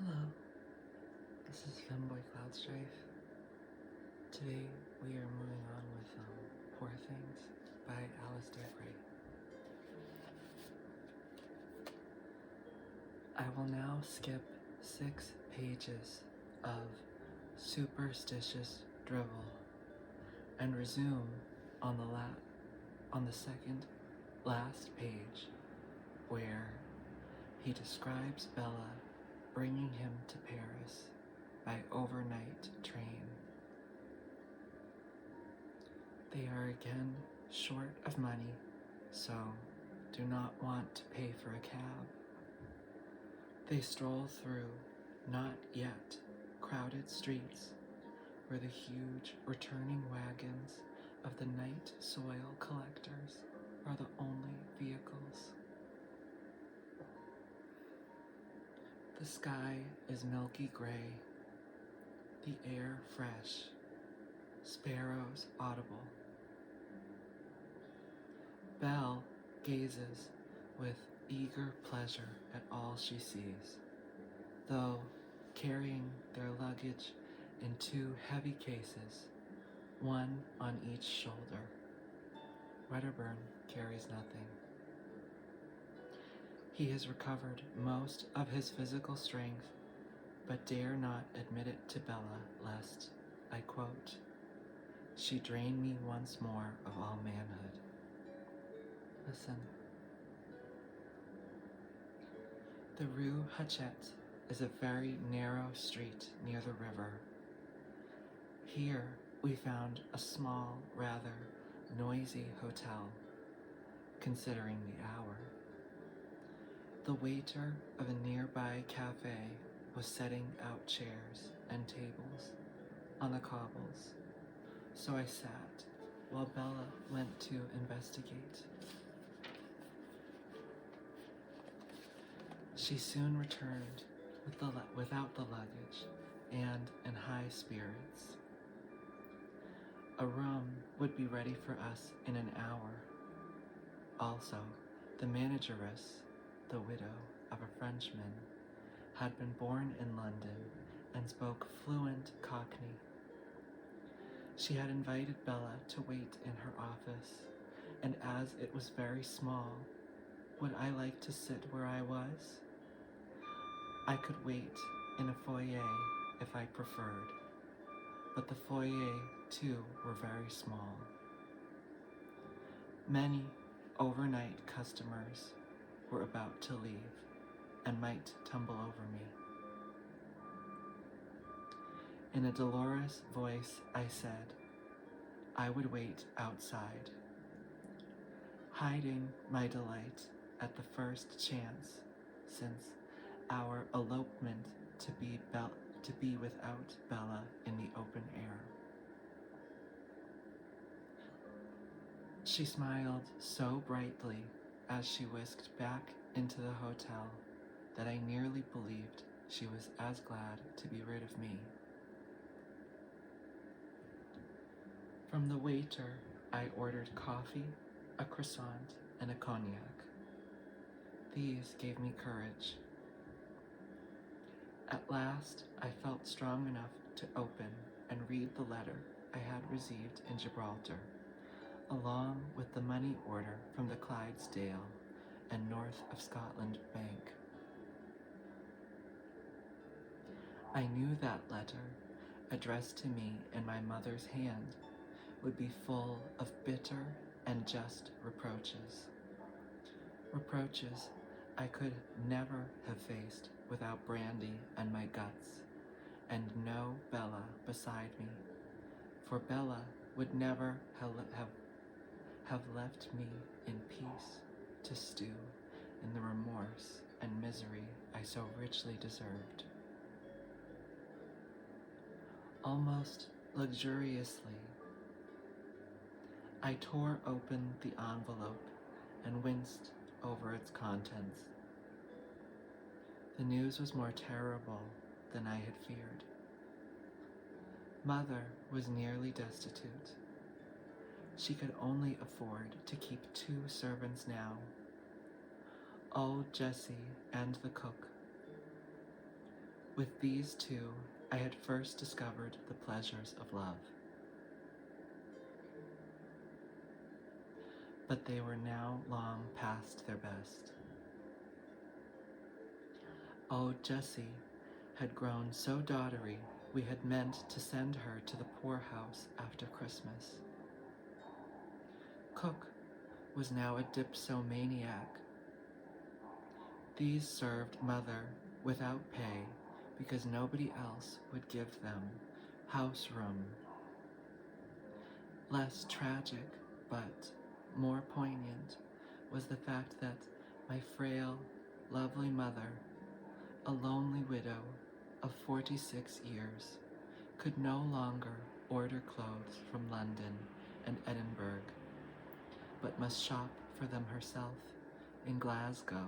Hello, this is Femboy Cloudstrife. Today we are moving on with Poor Things by Alistair Gray. I will now skip 6 pages of superstitious drivel and resume on the second last page, where he describes Bella bringing him to Paris by overnight train. They are again short of money, so do not want to pay for a cab. They stroll through not yet crowded streets where the huge returning wagons of the night soil collectors are the only vehicles. The sky is milky gray, the air fresh, sparrows audible. Belle gazes with eager pleasure at all she sees, though carrying their luggage in 2 heavy cases, one on each shoulder. Wedderburn carries nothing. He has recovered most of his physical strength, but dare not admit it to Bella, lest, I quote, "she drain me once more of all manhood." Listen. The Rue Hachette is a very narrow street near the river. Here we found a small, rather noisy hotel, considering the hour. The waiter of a nearby cafe was setting out chairs and tables on the cobbles, so I sat while Bella went to investigate. She soon returned without the luggage and in high spirits. A room would be ready for us in an hour. Also, the manageress, the widow of a Frenchman, had been born in London and spoke fluent Cockney. She had invited Bella to wait in her office, and as it was very small, would I like to sit where I was? I could wait in a foyer if I preferred, but the foyer too were very small. Many overnight customers were about to leave and might tumble over me. In a dolorous voice I said I would wait outside, hiding my delight at the first chance, since our elopement to be without Bella in the open air. She smiled so brightly as she whisked back into the hotel that I nearly believed she was as glad to be rid of me. From the waiter, I ordered coffee, a croissant, and a cognac. These gave me courage. At last, I felt strong enough to open and read the letter I had received in Gibraltar, along with the money order from the Clydesdale and North of Scotland Bank. I knew that letter, addressed to me in my mother's hand, would be full of bitter and just reproaches. Reproaches I could never have faced without brandy and my guts, and no Bella beside me, for Bella would never have left me in peace to stew in the remorse and misery I so richly deserved. Almost luxuriously, I tore open the envelope and winced over its contents. The news was more terrible than I had feared. Mother was nearly destitute. She could only afford to keep 2 servants now, old Jessie and the cook. With these two, I had first discovered the pleasures of love. But they were now long past their best. Oh, Jessie had grown so dottery, we had meant to send her to the poorhouse after Christmas. Cook was now a dipsomaniac. These served mother without pay because nobody else would give them house room. Less tragic, but more poignant, was the fact that my frail, lovely mother, a lonely widow of 46 years, could no longer order clothes from London and Edinburgh, but must shop for them herself in Glasgow.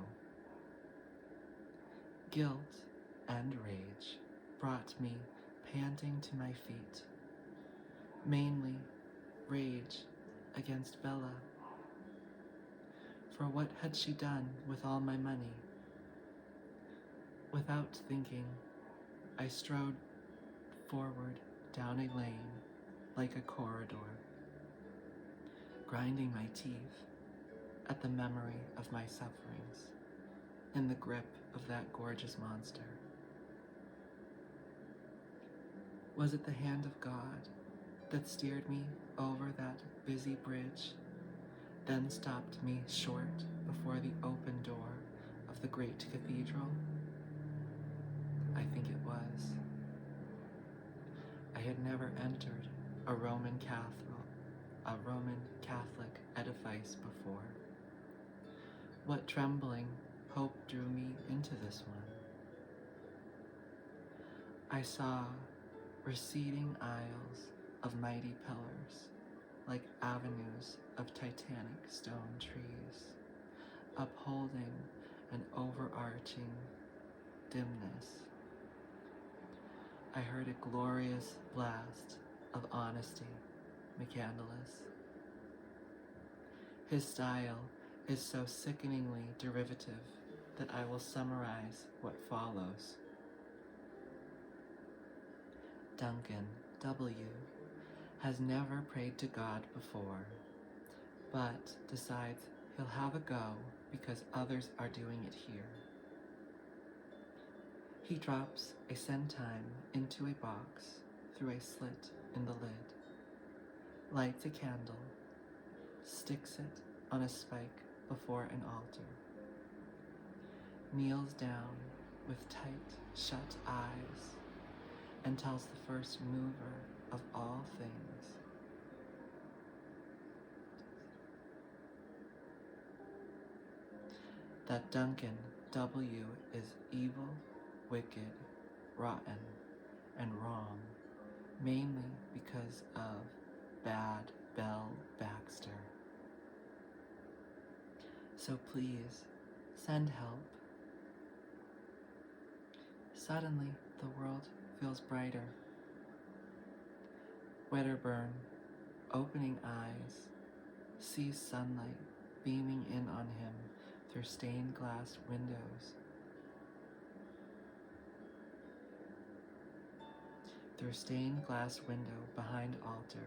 Guilt and rage brought me panting to my feet, mainly rage against Bella. For what had she done with all my money? Without thinking, I strode forward down a lane like a corridor, grinding my teeth at the memory of my sufferings in the grip of that gorgeous monster. Was it the hand of God that steered me over that busy bridge, then stopped me short before the open door of the great cathedral? I think it was. I had never entered a Roman Catholic edifice before. What trembling hope drew me into this one? I saw receding aisles of mighty pillars, like avenues of titanic stone trees, upholding an overarching dimness. I heard a glorious blast of honesty, McCandless. His style is so sickeningly derivative that I will summarize what follows. Duncan W. has never prayed to God before, but decides he'll have a go because others are doing it here. He drops a centime into a box through a slit in the lid, lights a candle, sticks it on a spike before an altar, kneels down with tight shut eyes, and tells the first mover of all things, that Duncan W. is evil, wicked, rotten, and wrong, mainly because of Bad Belle Baxter. So please, send help. Suddenly, the world feels brighter. Wedderburn, opening eyes, sees sunlight beaming in on him through stained glass windows. Through stained glass window behind altar,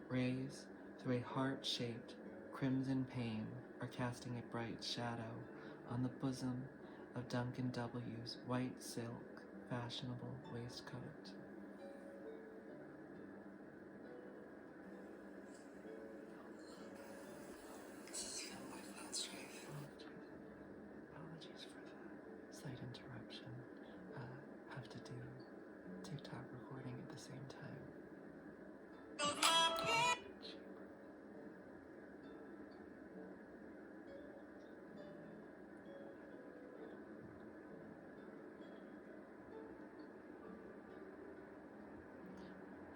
rays through a heart-shaped crimson pane are casting a bright shadow on the bosom of Duncan W.'s white silk fashionable waistcoat. This is Femboy Apologies for the slight interruption. Have to do TikTok recording at the same time.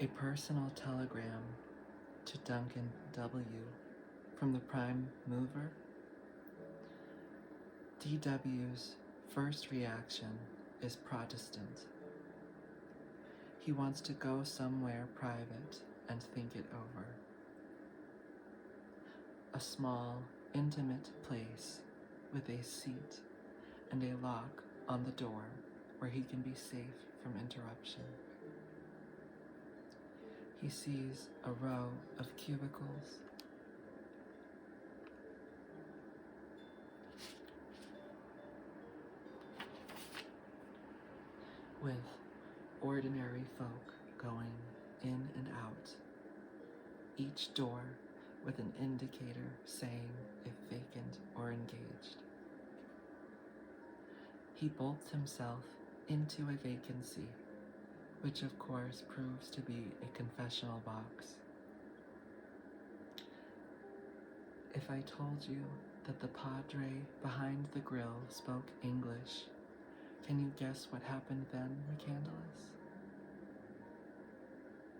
A personal telegram to Duncan W. from the prime mover. DW's first reaction is Protestant. He wants to go somewhere private and think it over. A small, intimate place with a seat and a lock on the door where he can be safe from interruption. He sees a row of cubicles. With ordinary folk going in and out, each door with an indicator saying if vacant or engaged. He bolts himself into a vacancy, which of course proves to be a confessional box. If I told you that the padre behind the grill spoke English, can you guess what happened then, McCandless?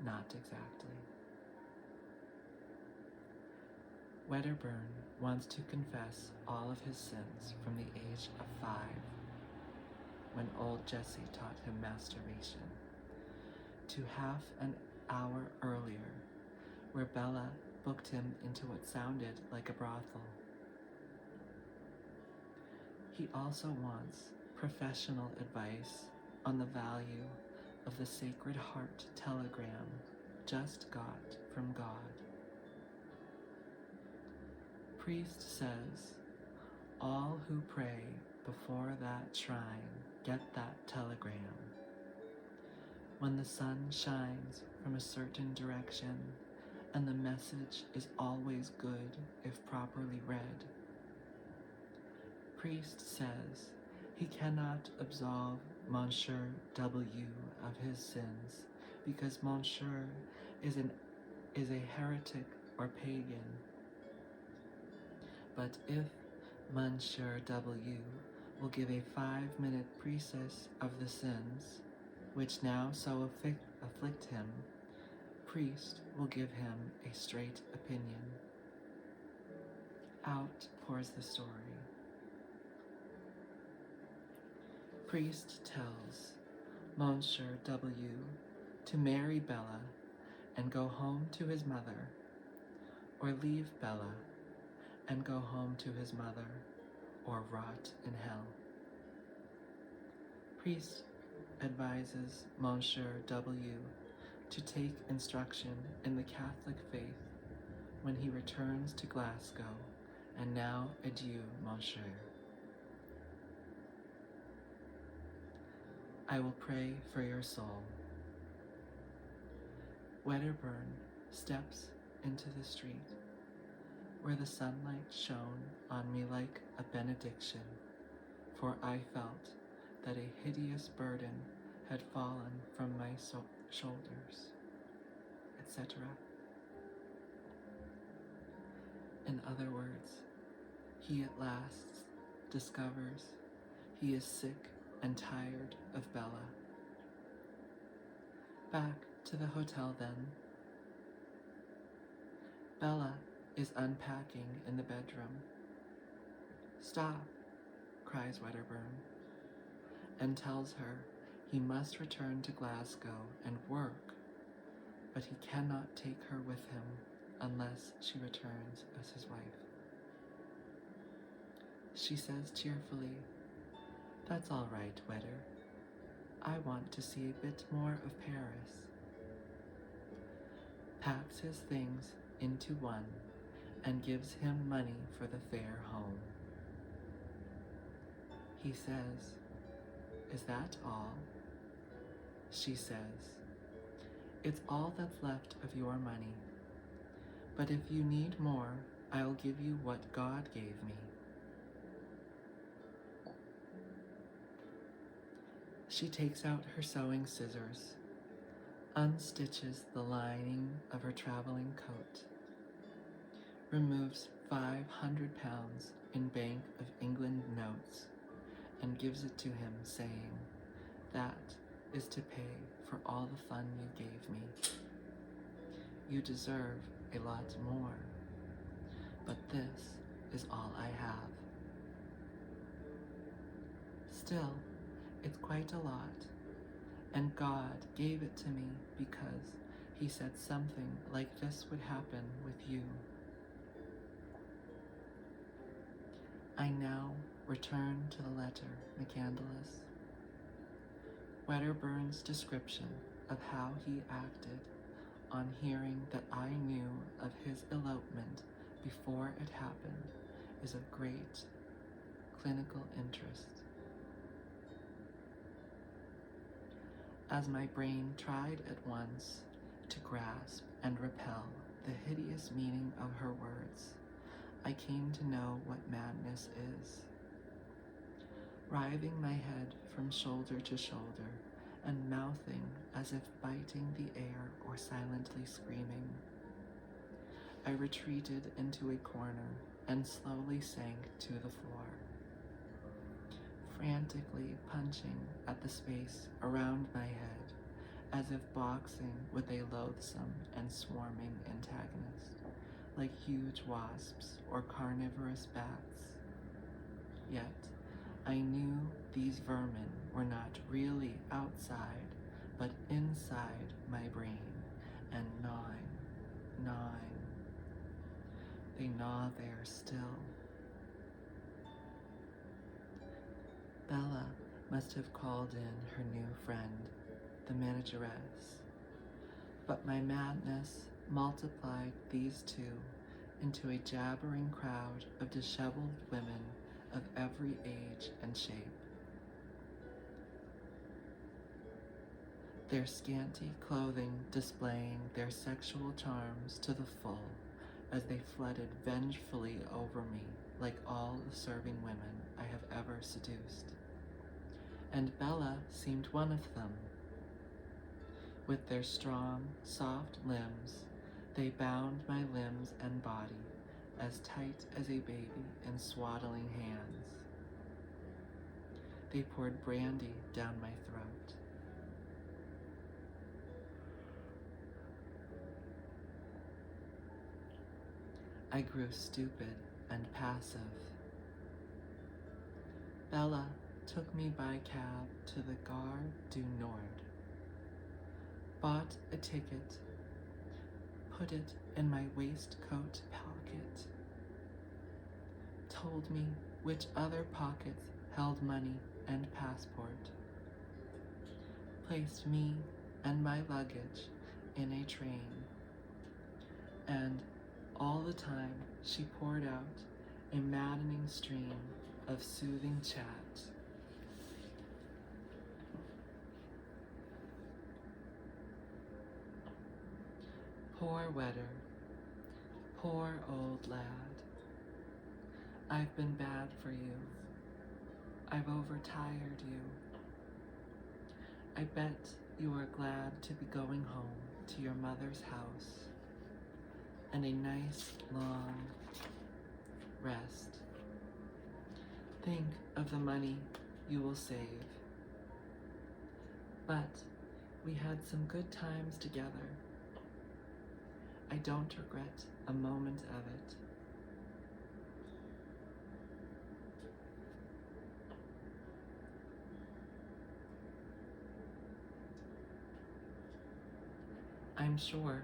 Not exactly. Wedderburn wants to confess all of his sins from the age of 5, when old Jesse taught him masturbation, to half an hour earlier, where Bella booked him into what sounded like a brothel. He also wants professional advice on the value of the Sacred Heart telegram just got from God. Priest says, all who pray before that shrine get that telegram. When the sun shines from a certain direction, and the message is always good if properly read. Priest says he cannot absolve Monsieur W. of his sins because Monsieur is a heretic or pagan. But if Monsieur W. will give a 5-minute precis of the sins, which now so afflict him, Priest will give him a straight opinion. Out pours the story. Priest tells Monsieur W. to marry Bella and go home to his mother, or leave Bella and go home to his mother, or rot in hell. Priest advises Monsieur W. to take instruction in the Catholic faith when he returns to Glasgow, and now adieu, Monsieur. I will pray for your soul. Wedderburn steps into the street, where the sunlight shone on me like a benediction, for I felt that a hideous burden had fallen from my shoulders, etc. In other words, he at last discovers he is sick and tired of Bella. Back to the hotel then. Bella is unpacking in the bedroom. Stop, cries Wedderburn, and tells her he must return to Glasgow and work, but he cannot take her with him unless she returns as his wife. She says cheerfully, "That's all right, Wedder. I want to see a bit more of Paris." Packs his things into one and gives him money for the fare home. He says, "Is that all?" She says, "It's all that's left of your money. But if you need more, I'll give you what God gave me." She takes out her sewing scissors, unstitches the lining of her traveling coat, removes £500 in Bank of England notes, and gives it to him, saying, "That is to pay for all the fun you gave me. You deserve a lot more, but this is all I have." Still, it's quite a lot, and God gave it to me because he said something like this would happen with you. I now return to the letter, McCandless. Wedderburn's description of how he acted on hearing that I knew of his elopement before it happened is of great clinical interest. As my brain tried at once to grasp and repel the hideous meaning of her words, I came to know what madness is. Writhing my head from shoulder to shoulder and mouthing as if biting the air or silently screaming, I retreated into a corner and slowly sank to the floor, frantically punching at the space around my head as if boxing with a loathsome and swarming antagonist, like huge wasps or carnivorous bats. Yet, I knew these vermin were not really outside, but inside my brain, and gnawing. They gnaw there still. Bella must have called in her new friend, the manageress, but my madness multiplied these two into a jabbering crowd of disheveled women of every age and shape. Their scanty clothing displaying their sexual charms to the full as they flooded vengefully over me like all the serving women I have ever seduced. And Bella seemed one of them. With their strong, soft limbs, they bound my limbs and body as tight as a baby in swaddling hands. They poured brandy down my throat. I grew stupid and passive. Bella took me by cab to the Gare du Nord, bought a ticket, put it in my waistcoat pocket, told me which other pockets held money and passport, placed me and my luggage in a train, and all the time she poured out a maddening stream of soothing chat. Poor Wedder, poor old lad. I've been bad for you. I've overtired you. I bet you are glad to be going home to your mother's house and a nice long rest. Think of the money you will save. But we had some good times together. I don't regret a moment of it. I'm sure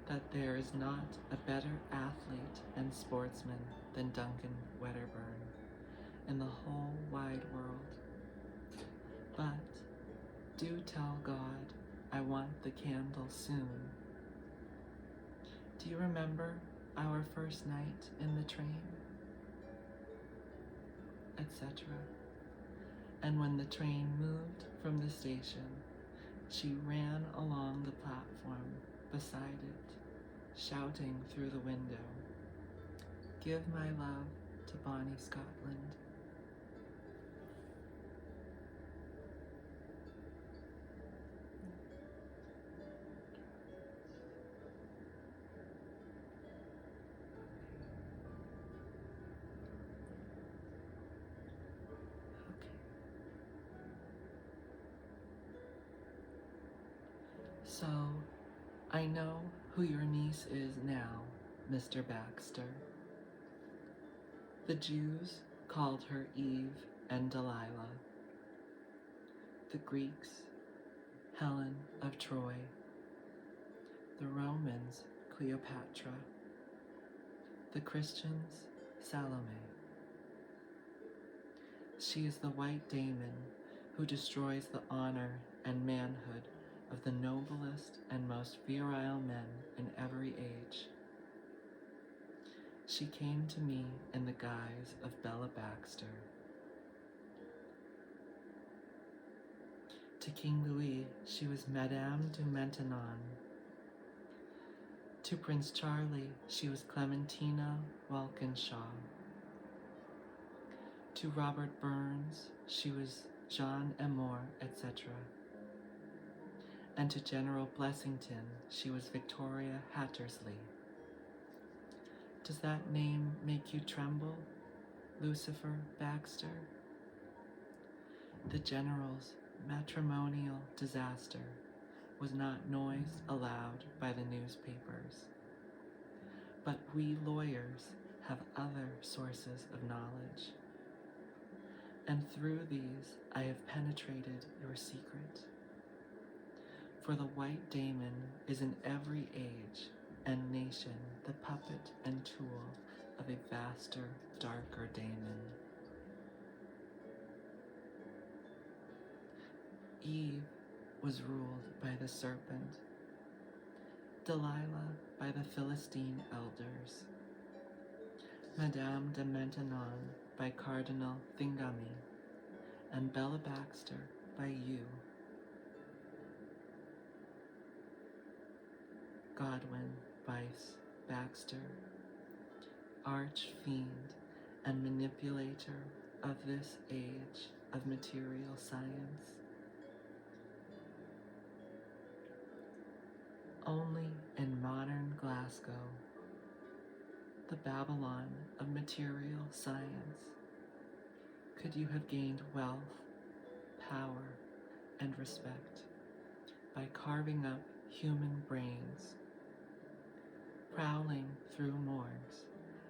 that there is not a better athlete and sportsman than Duncan Wedderburn in the whole wide world. But do tell God I want the candle soon. Do you remember our first night in the train? Etc. And when the train moved from the station, she ran along the platform beside it, shouting through the window, "Give my love to Bonnie Scotland." So, I know who your niece is now, Mr. Baxter. The Jews called her Eve and Delilah. The Greeks, Helen of Troy. The Romans, Cleopatra. The Christians, Salome. She is the white daemon who destroys the honor and manhood of the noblest and most virile men in every age. She came to me in the guise of Bella Baxter. To King Louis, she was Madame de Maintenon. To Prince Charlie, she was Clementina Walkinshaw. To Robert Burns, she was Jean Amour, etc. And to General Blessington, she was Victoria Hattersley. Does that name make you tremble, Lucifer Baxter? The general's matrimonial disaster was not noised aloud by the newspapers, but we lawyers have other sources of knowledge, and through these I have penetrated your secret. For the white daemon is in every age and nation the puppet and tool of a vaster, darker daemon. Eve was ruled by the serpent, Delilah by the Philistine elders, Madame de Maintenon by Cardinal Thingummy, and Bella Baxter by you. Godwin, Vice, Baxter, arch-fiend and manipulator of this age of material science. Only in modern Glasgow, the Babylon of material science, could you have gained wealth, power, and respect by carving up human brains, prowling through morgues,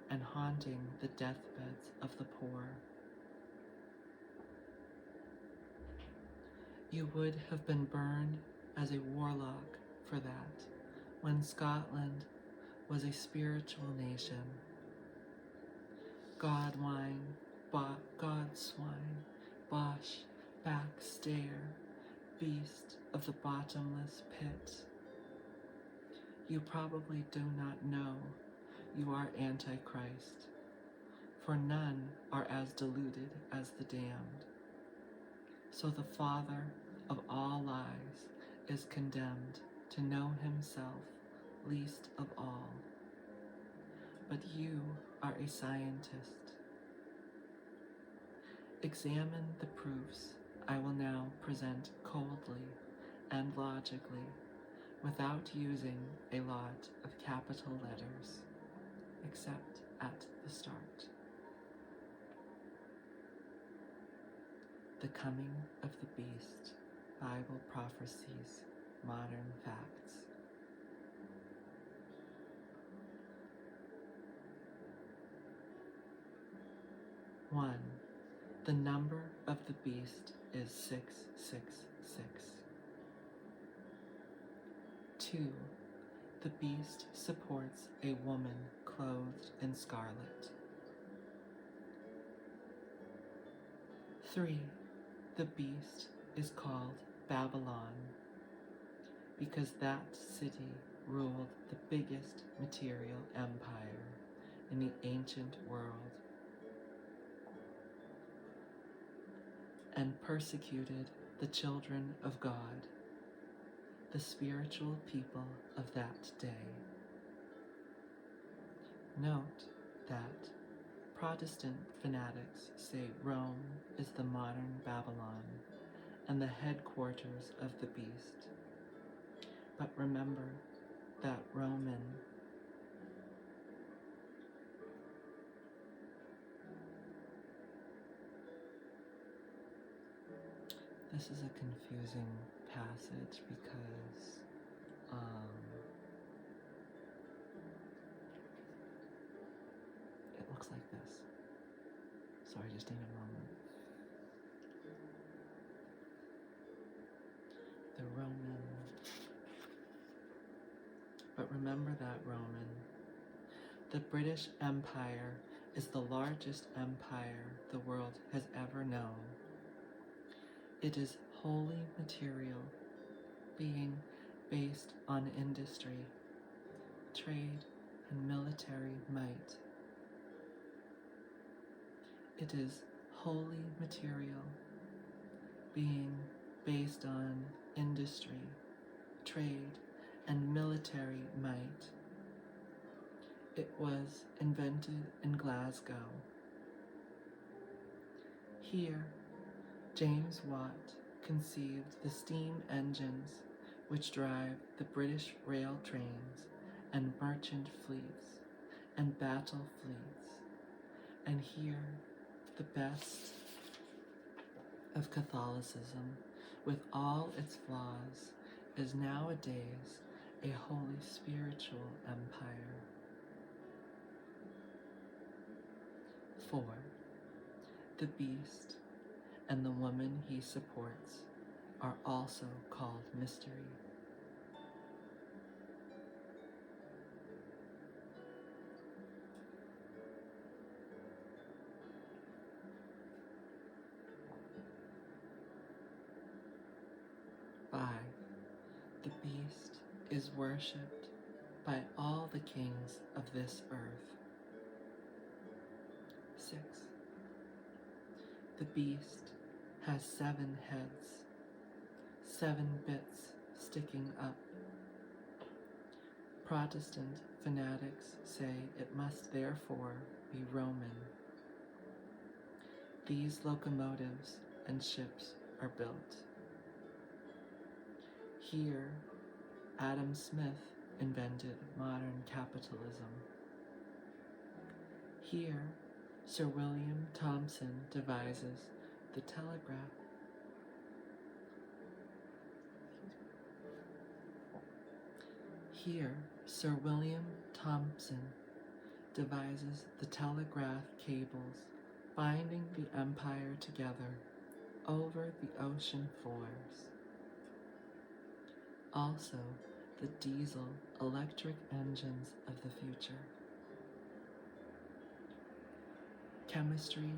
and haunting the deathbeds of the poor. You would have been burned as a warlock for that, when Scotland was a spiritual nation. Godwine, Godswine, Bosh, Backstair, beast of the bottomless pit. You probably do not know you are Antichrist, for none are as deluded as the damned. So the father of all lies is condemned to know himself least of all. But you are a scientist. Examine the proofs I will now present coldly and logically, without using a lot of capital letters, except at the start. The coming of the beast, Bible prophecies, modern facts. One, the number of the beast is 666. 2, the beast supports a woman clothed in scarlet. 3, the beast is called Babylon, because that city ruled the biggest material empire in the ancient world, and persecuted the children of God, the spiritual people of that day. Note that Protestant fanatics say Rome is the modern Babylon and the headquarters of the beast. But remember that Roman This is a confusing passage because it looks like this. Sorry, just need a moment. The Roman. But remember that Roman. The British Empire is the largest empire the world has ever known. It is holy material, being based on industry, trade, and military might. It is holy material, being based on industry, trade, and military might. It was invented in Glasgow. Here, James Watt conceived the steam engines which drive the British rail trains and merchant fleets and battle fleets. And here, the best of Catholicism, with all its flaws, is nowadays a holy spiritual empire. 4. The beast and the woman he supports are also called mystery. The beast is worshipped by all the kings of this earth. 6. The beast has 7 heads, 7 bits sticking up. Protestant fanatics say it must therefore be Roman. These locomotives and ships are built. Here, Adam Smith invented modern capitalism. Here, Sir William Thomson devises the telegraph. Here, Sir William Thomson devises the telegraph cables binding the empire together over the ocean floors. Also, the diesel electric engines of the future. Chemistry,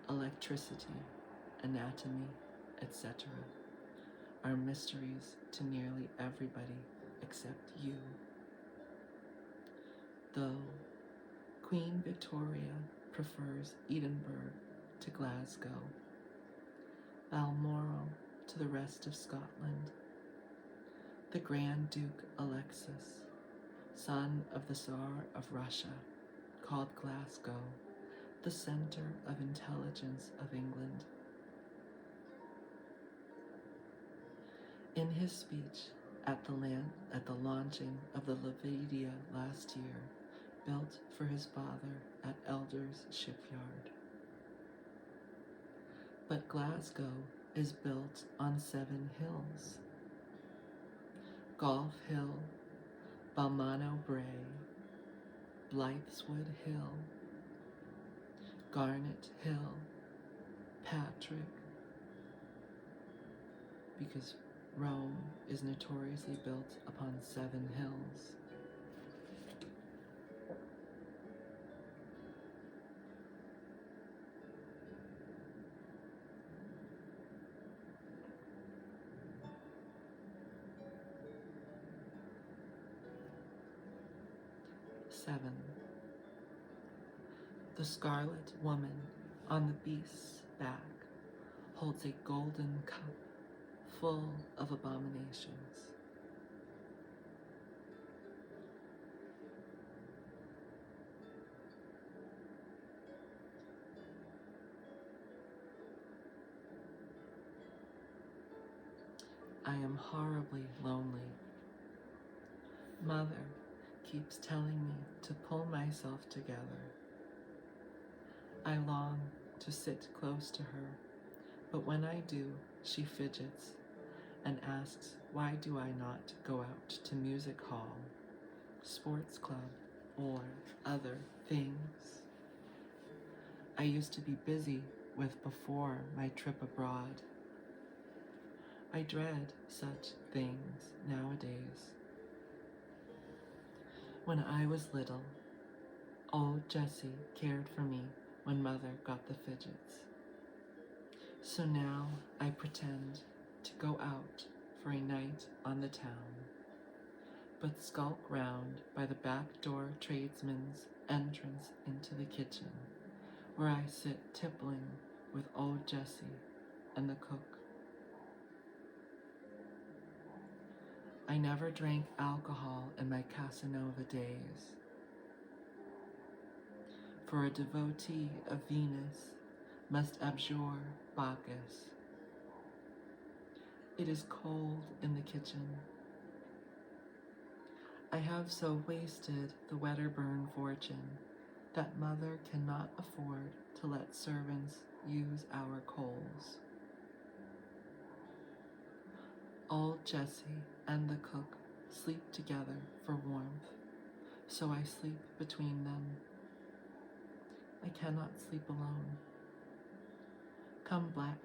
electricity, anatomy, etc. are mysteries to nearly everybody except you. Though Queen Victoria prefers Edinburgh to Glasgow, Balmoral to the rest of Scotland, the Grand Duke Alexis, son of the Tsar of Russia, called Glasgow the center of intelligence of England. In his speech at the launching of the Levadia last year, built for his father at Elder's shipyard. But Glasgow is built on 7 hills. Goth Hill, Balmano Bray, Blytheswood Hill, Garnet Hill, Patrick, because Rome is notoriously built upon 7 hills. The scarlet woman on the beast's back holds a golden cup full of abominations. I am horribly lonely. Mother keeps telling me to pull myself together. I long to sit close to her, but when I do, she fidgets and asks why do I not go out to music hall, sports club, or other things I used to be busy with before my trip abroad. I dread such things nowadays. When I was little, old Jessie cared for me when Mother got the fidgets. So now I pretend go out for a night on the town, but skulk round by the back door tradesman's entrance into the kitchen, where I sit tippling with old Jessie and the cook. I never drank alcohol in my Casanova days, for a devotee of Venus must abjure Bacchus. It is cold in the kitchen. I have so wasted the Wedderburn fortune that mother cannot afford to let servants use our coals. Old Jessie and the cook sleep together for warmth, so I sleep between them. I cannot sleep alone. Come back,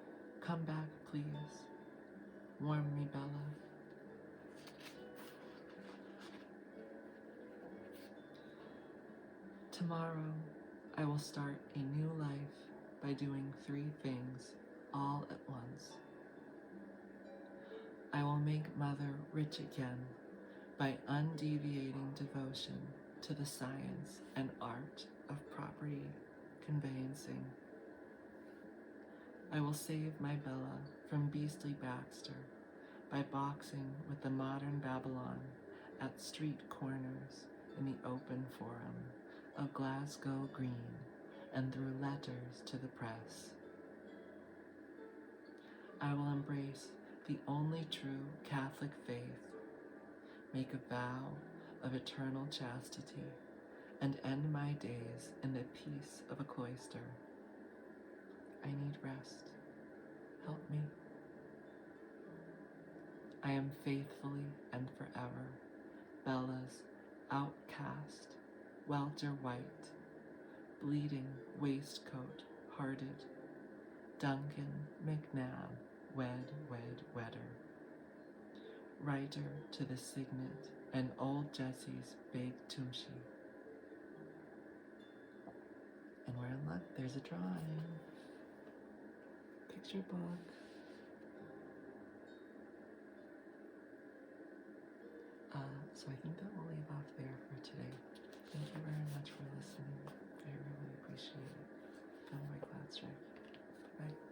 please. Warm me, Bella. Tomorrow, I will start a new life by doing 3 things all at once. I will make Mother rich again by undeviating devotion to the science and art of property conveyancing. I will save my Bella from beastly Baxter by boxing with the modern Babylon at street corners in the open forum of Glasgow Green and through letters to the press. I will embrace the only true Catholic faith, make a vow of eternal chastity, and end my days in the peace of a cloister. I need rest. Help me. I am faithfully and forever Bella's outcast, welter white, bleeding waistcoat hearted, Duncan McNabb, wedder, writer to the signet and old Jessie's big tumshi. And we're in luck, there's a drawing. Picture book. So I think that we'll leave off there for today. Thank you very much for listening. I really appreciate it. Femboy Cloud Strike. Bye.